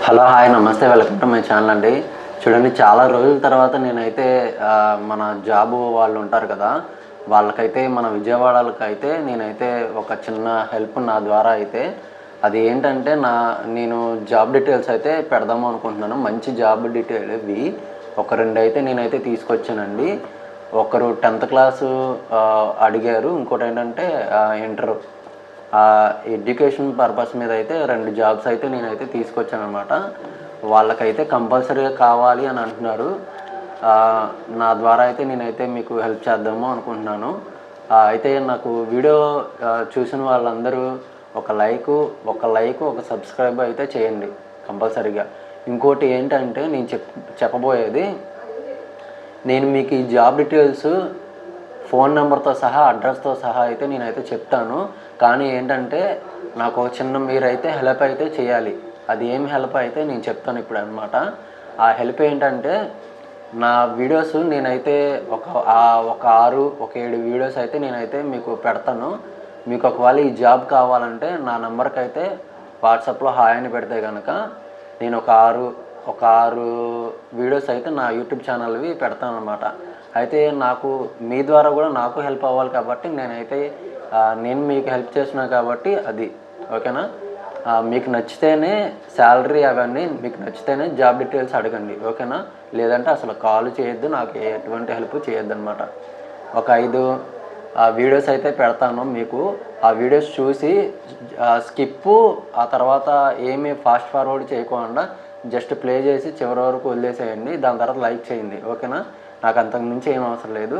Hello hi నమస్తే welcome to my channel అండి. చూడండి, చాలా రోజుల తర్వాత నేనైతే మన జాబు వాళ్ళు ఉంటారు కదా, వాళ్ళకైతే మన విజయవాడలకైతే నేనైతే ఒక చిన్న హెల్ప్ నా ద్వారా అయితే అది ఏంటంటే నేను జాబ్ డీటెయిల్స్ అయితే పెడదాము అనుకుంటున్నాను. మంచి జాబ్ డీటెయిల్ ఇవి ఒక రెండు అయితే నేనైతే తీసుకొచ్చానండి. ఒకరు 10th క్లాసు అడిగారు, ఇంకోటి ఏంటంటే ఇంటర్ ఎడ్యుకేషన్ పర్పస్ మీద అయితే రెండు జాబ్స్ అయితే నేనైతే తీసుకొచ్చాను అనమాట. వాళ్ళకైతే కంపల్సరీగా కావాలి అని అంటున్నారు. నా ద్వారా అయితే నేనైతే మీకు హెల్ప్ చేద్దాము అనుకుంటున్నాను. అయితే నాకు వీడియో చూసిన వాళ్ళందరూ ఒక లైక్ ఒక సబ్స్క్రైబ్ అయితే చేయండి కంపల్సరీగా. ఇంకోటి ఏంటంటే నేను చెప్పబోయేది, నేను మీకు ఈ జాబ్ డీటెయిల్స్ ఫోన్ నెంబర్తో సహా అడ్రస్తో సహా అయితే నేనైతే చెప్తాను. కానీ ఏంటంటే నాకు ఒక చిన్న మీరైతే హెల్ప్ అయితే చేయాలి. అది ఏం హెల్ప్ అయితే నేను చెప్తాను ఇప్పుడు అనమాట. ఆ హెల్ప్ ఏంటంటే, నా వీడియోస్ నేనైతే ఒక 7 వీడియోస్ అయితే నేనైతే మీకు పెడతాను. మీకు ఒకవేళ ఈ జాబ్ కావాలంటే నా నెంబర్కి అయితే వాట్సాప్లో హాయ్ అని పెడితే కనుక నేను ఒక ఆరు వీడియోస్ అయితే నా యూట్యూబ్ ఛానల్వి పెడతాను అనమాట. అయితే నాకు మీ ద్వారా కూడా నాకు హెల్ప్ అవ్వాలి కాబట్టి నేను మీకు హెల్ప్ చేస్తున్నా కాబట్టి అది ఓకేనా. మీకు నచ్చితేనే శాలరీ అవన్నీ మీకు నచ్చితేనే జాబ్ డీటెయిల్స్ అడగండి ఓకేనా. లేదంటే అసలు కాల్ చేయొద్దు, నాకు ఎటువంటి హెల్ప్ చేయొద్దు అనమాట. ఒక 5 వీడియోస్ అయితే పెడతాను మీకు. ఆ వీడియోస్ చూసి స్కిప్, ఆ తర్వాత ఏమీ ఫాస్ట్ ఫార్వర్డ్ చేయకుండా జస్ట్ ప్లే చేసి చివరి వరకు వదిలేసేయండి. దాని తర్వాత లైక్ చేయండి ఓకేనా. నాకు అంతకు మించి ఏం అవసరం లేదు.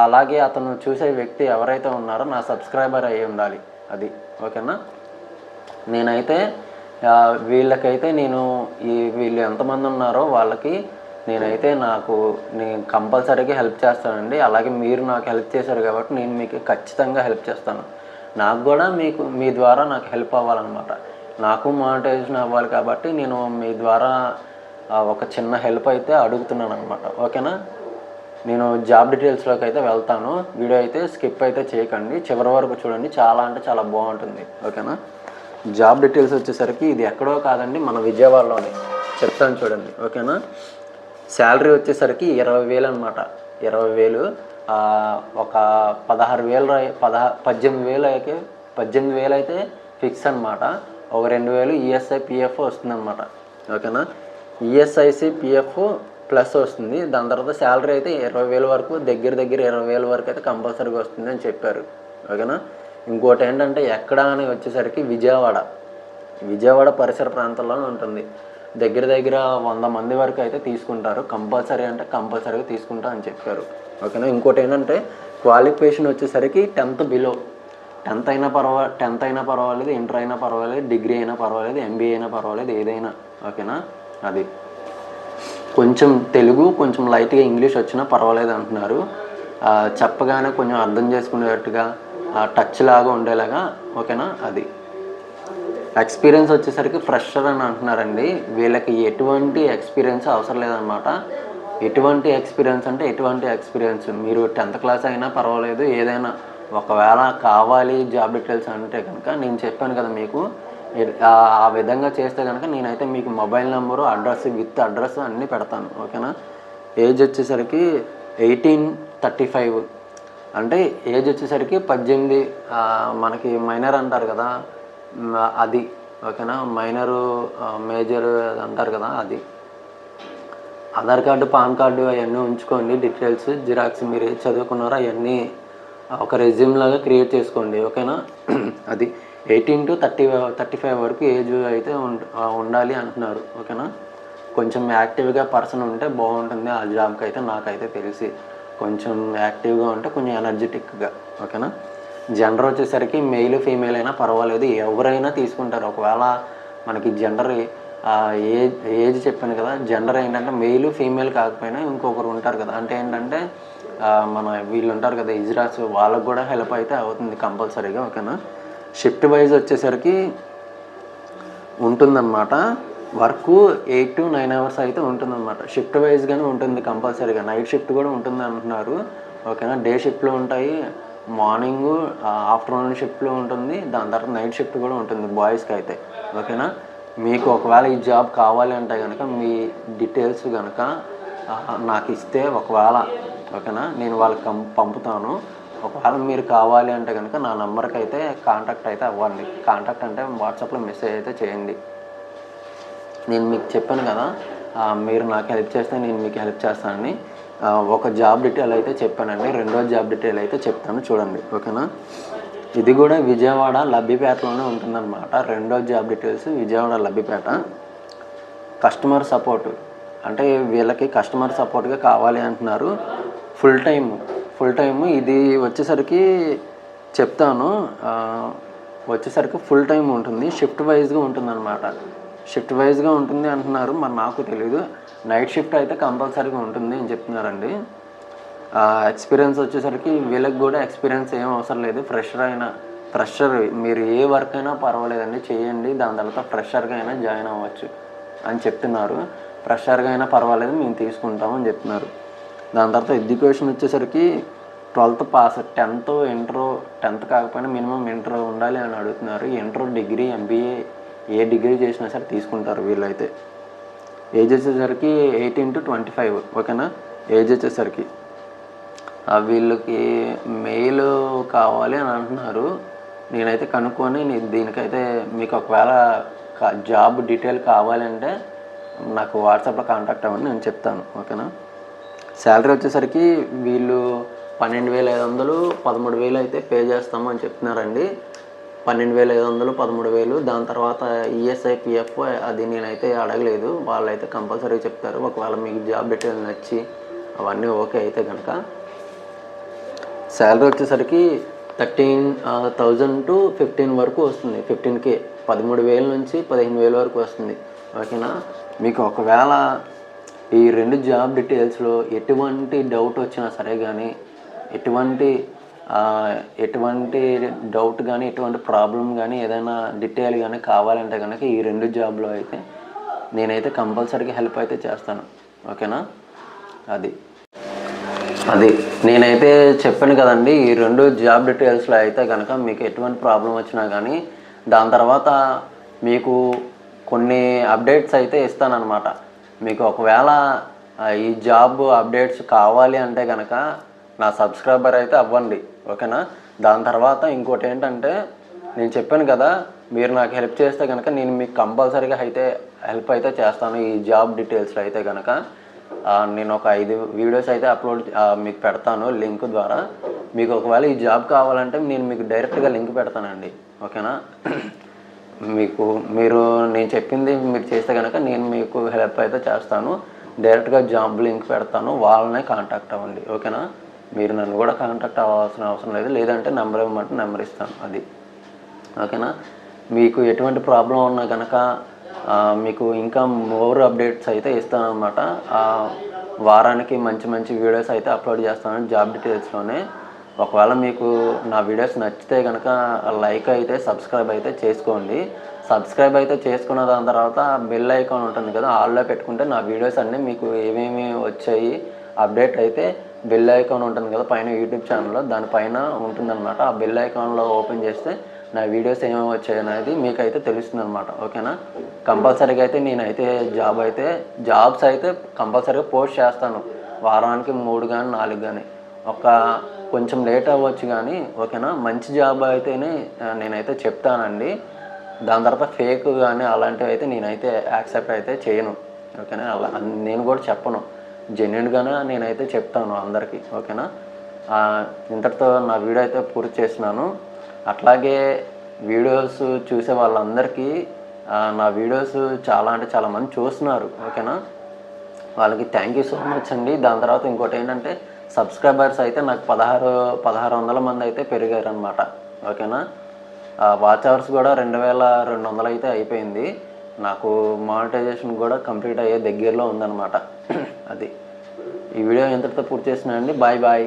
అలాగే అతను చూసే వ్యక్తి ఎవరైతే ఉన్నారో నా సబ్స్క్రైబర్ అయ్యి ఉండాలి, అది ఓకేనా. నేనైతే వీళ్ళకైతే వీళ్ళు ఎంతమంది ఉన్నారో వాళ్ళకి నేను కంపల్సరీగా హెల్ప్ చేస్తానండి. అలాగే మీరు నాకు హెల్ప్ చేశారు కాబట్టి నేను మీకు ఖచ్చితంగా హెల్ప్ చేస్తాను. నాకు కూడా మీ ద్వారా నాకు హెల్ప్ అవ్వాలన్నమాట. నాకు మానిటైజేషన్ అవ్వాలి కాబట్టి నేను మీ ద్వారా ఒక చిన్న హెల్ప్ అయితే అడుగుతున్నాను అనమాట ఓకేనా. నేను జాబ్ డీటెయిల్స్లోకి అయితే వెళ్తాను. వీడియో అయితే స్కిప్ అయితే చేయకండి, చివరి వరకు చూడండి. చాలా అంటే చాలా బాగుంటుంది ఓకేనా. జాబ్ డీటెయిల్స్ వచ్చేసరికి ఇది ఎక్కడో కాదండి, మన విజయవాడలోనే. చెప్తాను చూడండి ఓకేనా. శాలరీ వచ్చేసరికి 20,000 అనమాట. 20,000 ఒక 18,000 అయితే ఫిక్స్ అనమాట. ఒక 2,000 ఈఎస్ఐ పిఎఫ్ వస్తుందన్నమాట ఓకేనా. ఈఎస్ఐసి పిఎఫ్ ప్లస్ వస్తుంది. దాని తర్వాత శాలరీ అయితే 20,000 వరకు, దగ్గర 20,000 వరకు అయితే కంపల్సరీగా వస్తుంది అని చెప్పారు ఓకేనా. ఇంకోటి ఏంటంటే ఎక్కడ అని వచ్చేసరికి విజయవాడ పరిసర ప్రాంతాల్లోనే ఉంటుంది. దగ్గర 100 మంది వరకు అయితే తీసుకుంటారు. కంపల్సరీ అంటే కంపల్సరీగా తీసుకుంటా అని చెప్పారు ఓకేనా. ఇంకోటి ఏంటంటే క్వాలిఫికేషన్ వచ్చేసరికి 10th బిలో. 10th అయినా పర్వాలేదు, ఇంటర్ అయినా పర్వాలేదు, డిగ్రీ అయినా పర్వాలేదు, ఎంబీఏ అయినా పర్వాలేదు, ఏదైనా ఓకేనా. అది కొంచెం తెలుగు, కొంచెం లైట్గా ఇంగ్లీష్ వచ్చినా పర్వాలేదు అంటున్నారు. చెప్పగానే కొంచెం అర్థం చేసుకునేటట్టుగా టచ్ లాగా ఉండేలాగా ఓకేనా. అది ఎక్స్పీరియన్స్ వచ్చేసరికి ఫ్రెషర్ అని అంటున్నారండి. వీళ్ళకి ఎటువంటి ఎక్స్పీరియన్స్ అవసరం లేదనమాట. ఎటువంటి ఎక్స్పీరియన్స్ మీరు 10th క్లాస్ అయినా పర్వాలేదు, ఏదైనా ఒకవేళ కావాలి జాబ్ డీటెయిల్స్ అంటే కనుక నేను చెప్పాను కదా మీకు, ఆ విధంగా చేస్తే కనుక నేనైతే మీకు మొబైల్ నెంబరు, విత్ అడ్రస్ అన్నీ పెడతాను ఓకేనా. ఏజ్ వచ్చేసరికి 18-35 అంటే ఏజ్ వచ్చేసరికి 18. మనకి మైనర్ అంటారు కదా, అది ఓకేనా. మైనరు మేజర్ అంటారు కదా, అది. ఆధార్ కార్డు, పాన్ కార్డు అవన్నీ ఉంచుకోండి. డీటెయిల్స్ జిరాక్స్ మీరు ఏది చదువుకున్నారో అవన్నీ ఒక రెజ్యూమ్ లాగా క్రియేట్ చేసుకోండి ఓకేనా. అది 18-35 వరకు ఏజ్ అయితే ఉండాలి అంటున్నారు ఓకేనా. కొంచెం యాక్టివ్గా పర్సన్ ఉంటే బాగుంటుంది ఆ జాబ్కి అయితే. నాకైతే తెలిసి కొంచెం యాక్టివ్గా ఉంటే కొంచెం ఎనర్జెటిక్గా ఓకేనా. జెండర్ వచ్చేసరికి మెయిల్ ఫీమేల్ అయినా పర్వాలేదు, ఎవరైనా తీసుకుంటారు. ఒకవేళ మనకి జెండర్ ఏజ్ చెప్పాను కదా, జెండర్ ఏంటంటే మెయిల్ ఫీమేల్ కాకపోయినా ఇంకొకరు ఉంటారు కదా, అంటే ఏంటంటే వీళ్ళు ఉంటారు కదా ఇజ్రాస్, వాళ్ళకు కూడా హెల్ప్ అయితే అవుతుంది కంపల్సరీగా ఓకేనా. షిఫ్ట్ వైజ్ వచ్చేసరికి ఉంటుందన్నమాట. వర్క్ 8 to 9 hours అయితే ఉంటుందన్నమాట. షిఫ్ట్ వైజ్గానే ఉంటుంది కంపల్సరీగా. నైట్ షిఫ్ట్ కూడా ఉంటుంది అంటున్నారు ఓకేనా. డే షిఫ్ట్లు ఉంటాయి, మార్నింగ్ ఆఫ్టర్నూన్ షిఫ్ట్లో ఉంటుంది, దాని తర్వాత నైట్ షిఫ్ట్ కూడా ఉంటుంది బాయ్స్కి అయితే ఓకేనా. మీకు ఒకవేళ ఈ జాబ్ కావాలి అంటే కనుక మీ డీటెయిల్స్ కనుక నాకు ఇస్తే ఒకవేళ ఓకేనా నేను వాళ్ళకి పంపుతాను. ఒకవేళ మీరు కావాలి అంటే కనుక నా నెంబర్కి అయితే కాంటాక్ట్ అయితే అవ్వండి. కాంటాక్ట్ అంటే వాట్సాప్లో మెసేజ్ అయితే చేయండి. నేను మీకు చెప్పాను కదా, మీరు నాకు హెల్ప్ చేస్తే నేను మీకు హెల్ప్ చేస్తానని. ఒక జాబ్ డీటెయిల్ అయితే చెప్పానండి, రెండో జాబ్ డీటెయిల్ అయితే చెప్తాను చూడండి ఓకేనా. ఇది కూడా విజయవాడ లబ్బిపేటలోనే ఉంటుందన్నమాట. రెండో job details Vijayawada Labbipet. Customer support అంటే వీళ్ళకి కస్టమర్ సపోర్ట్గా కావాలి అంటున్నారు. ఫుల్ టైము ఇది వచ్చేసరికి చెప్తాను. వచ్చేసరికి ఫుల్ టైం ఉంటుంది, షిఫ్ట్ వైజ్గా ఉంటుందన్నమాట. షిఫ్ట్ వైజ్గా ఉంటుంది అంటున్నారు, మరి నాకు తెలీదు. నైట్ షిఫ్ట్ అయితే కంపల్సరీగా ఉంటుంది అని చెప్తున్నారండి. ఎక్స్పీరియన్స్ వచ్చేసరికి వీళ్ళకి కూడా ఎక్స్పీరియన్స్ ఏం అవసరం లేదు. ఫ్రెషర్ మీరు ఏ వర్క్ అయినా పర్వాలేదండి చేయండి, దాని తర్వాత ఫ్రెషర్గా అయినా జాయిన్ అవ్వచ్చు అని చెప్తున్నారు. ఫ్రెషర్గా అయినా పర్వాలేదు మేము తీసుకుంటామని చెప్తున్నారు. దాని తర్వాత ఎడ్యుకేషన్ వచ్చేసరికి 12th పాస్, 10th కాకపోయినా మినిమం ఇంటర్ ఉండాలి అని అడుగుతున్నారు. ఇంటర్, డిగ్రీ, ఎంబీఏ ఏ డిగ్రీ చేసినా సరే తీసుకుంటారు వీళ్ళైతే. ఏజ్ వచ్చేసరికి 18 to 25 ఓకేనా. ఏజ్ వచ్చేసరికి వీళ్ళకి మెయిల్ కావాలి అని అంటున్నారు. నేనైతే కనుక్కొని దీనికైతే మీకు ఒకవేళ జాబ్ డీటెయిల్ కావాలంటే నాకు వాట్సాప్లో కాంటాక్ట్ అవ్వండి, నేను చెప్తాను ఓకేనా. శాలరీ వచ్చేసరికి వీళ్ళు 12,500 13,000 అయితే పే చేస్తాము అని చెప్తున్నారండి. 12,500 13,000. దాని తర్వాత ఈఎస్ఐ పిఎఫ్ అది నేనైతే అడగలేదు, వాళ్ళైతే కంపల్సరీ చెప్తారు. ఒకవేళ మీకు జాబ్ డీటెయిల్ నచ్చి అవన్నీ ఓకే అయితే కనుక. శాలరీ వచ్చేసరికి 13,000 to 15 వరకు వస్తుంది. 15K 13,000 నుంచి 15,000 వరకు వస్తుంది ఓకేనా. మీకు ఒకవేళ ఈ రెండు జాబ్ డీటెయిల్స్లో ఎటువంటి డౌట్ వచ్చినా సరే కానీ, ఎటువంటి డౌట్ కానీ, ఎటువంటి ప్రాబ్లం కానీ, ఏదైనా డీటెయిల్ కానీ కావాలంటే కనుక ఈ రెండు జాబ్లో అయితే నేనైతే కంపల్సరీగా హెల్ప్ అయితే చేస్తాను ఓకేనా. అది నేనైతే చెప్పాను కదండి, ఈ రెండు జాబ్ డీటెయిల్స్లో అయితే కనుక మీకు ఎటువంటి ప్రాబ్లం వచ్చినా కానీ దాని తర్వాత మీకు కొన్ని అప్డేట్స్ అయితే ఇస్తానన్నమాట. మీకు ఒకవేళ ఈ జాబ్ అప్డేట్స్ కావాలి అంటే కనుక నా సబ్స్క్రైబర్ అయితే అవ్వండి ఓకేనా. దాని తర్వాత ఇంకోటి ఏంటంటే, నేను చెప్పాను కదా, మీరు నాకు హెల్ప్ చేస్తే కనుక నేను మీకు కంపల్సరీగా అయితే హెల్ప్ అయితే చేస్తాను. ఈ జాబ్ డీటెయిల్స్లో అయితే కనుక నేను ఒక 5 వీడియోస్ అయితే అప్లోడ్ మీకు పెడతాను లింక్ ద్వారా. మీకు ఒకవేళ ఈ జాబ్ కావాలంటే నేను మీకు డైరెక్ట్గా లింక్ పెడతానండి ఓకేనా. మీరు నేను చెప్పింది మీరు చేస్తే కనుక నేను మీకు హెల్ప్ అయితే చేస్తాను. డైరెక్ట్గా జాబ్ లింక్ పెడతాను, వాళ్ళనే కాంటాక్ట్ అవ్వండి ఓకేనా. మీరు నన్ను కూడా కాంటాక్ట్ అవ్వాల్సిన అవసరం లేదు, లేదంటే నెంబర్ ఇవ్వమంటే నెంబర్ ఇస్తాను అది ఓకేనా. మీకు ఎటువంటి ప్రాబ్లం ఉన్నా కనుక మీకు ఇంకా మోర్ అప్డేట్స్ అయితే ఇస్తాను అనమాట. వారానికి మంచి వీడియోస్ అయితే అప్లోడ్ చేస్తాను జాబ్ డీటెయిల్స్లోనే. ఒకవేళ మీకు నా వీడియోస్ నచ్చితే కనుక లైక్ అయితే సబ్స్క్రైబ్ అయితే చేసుకోండి. సబ్స్క్రైబ్ అయితే చేసుకున్న దాని తర్వాత బెల్ ఐకాన్ ఉంటుంది కదా, ఆల్లో పెట్టుకుంటే నా వీడియోస్ అన్నీ మీకు ఏమేమి వచ్చాయి అప్డేట్ అయితే బెల్ ఐకాన్ ఉంటుంది కదా పైన యూట్యూబ్ ఛానల్లో, దానిపైన ఉంటుందన్నమాట. ఆ బెల్ ఐకాన్లో ఓపెన్ చేస్తే నా వీడియోస్ ఏమేమి వచ్చాయి అనేది మీకైతే తెలుస్తుంది అనమాట ఓకేనా. కంపల్సరీగా అయితే నేనైతే జాబ్స్ అయితే కంపల్సరీగా పోస్ట్ చేస్తాను. వారానికి 3 కానీ 4 కానీ, కొంచెం లేట్ అవ్వచ్చు కానీ ఓకేనా. మంచి జాబ్ అయితేనే నేనైతే చెప్తానండి. దాని తర్వాత ఫేక్ కానీ అలాంటివి అయితే నేనైతే యాక్సెప్ట్ అయితే చేయను ఓకేనా. అలా నేను కూడా చెప్పను, జెన్యున్గానే నేనైతే చెప్తాను అందరికీ ఓకేనా. ఇంతటితో నా వీడియో అయితే పూర్తి చేస్తున్నాను. అట్లాగే వీడియోస్ చూసే వాళ్ళందరికీ నా వీడియోస్ చాలా మంది చూస్తున్నారు ఓకేనా. వాళ్ళకి థ్యాంక్ యూ సో మచ్ అండి. దాని తర్వాత ఇంకోటి ఏంటంటే, సబ్స్క్రైబర్స్ అయితే నాకు 1600 మంది అయితే పెరిగారు అనమాట ఓకేనా. వాచ్ అవర్స్ కూడా 2200 అయితే అయిపోయింది. నాకు మానిటైజేషన్ కూడా కంప్లీట్ అయ్యే దగ్గరలో ఉందన్నమాట. అది ఈ వీడియో ఎంతటితో పూర్తి చేసినా అండి. బాయ్.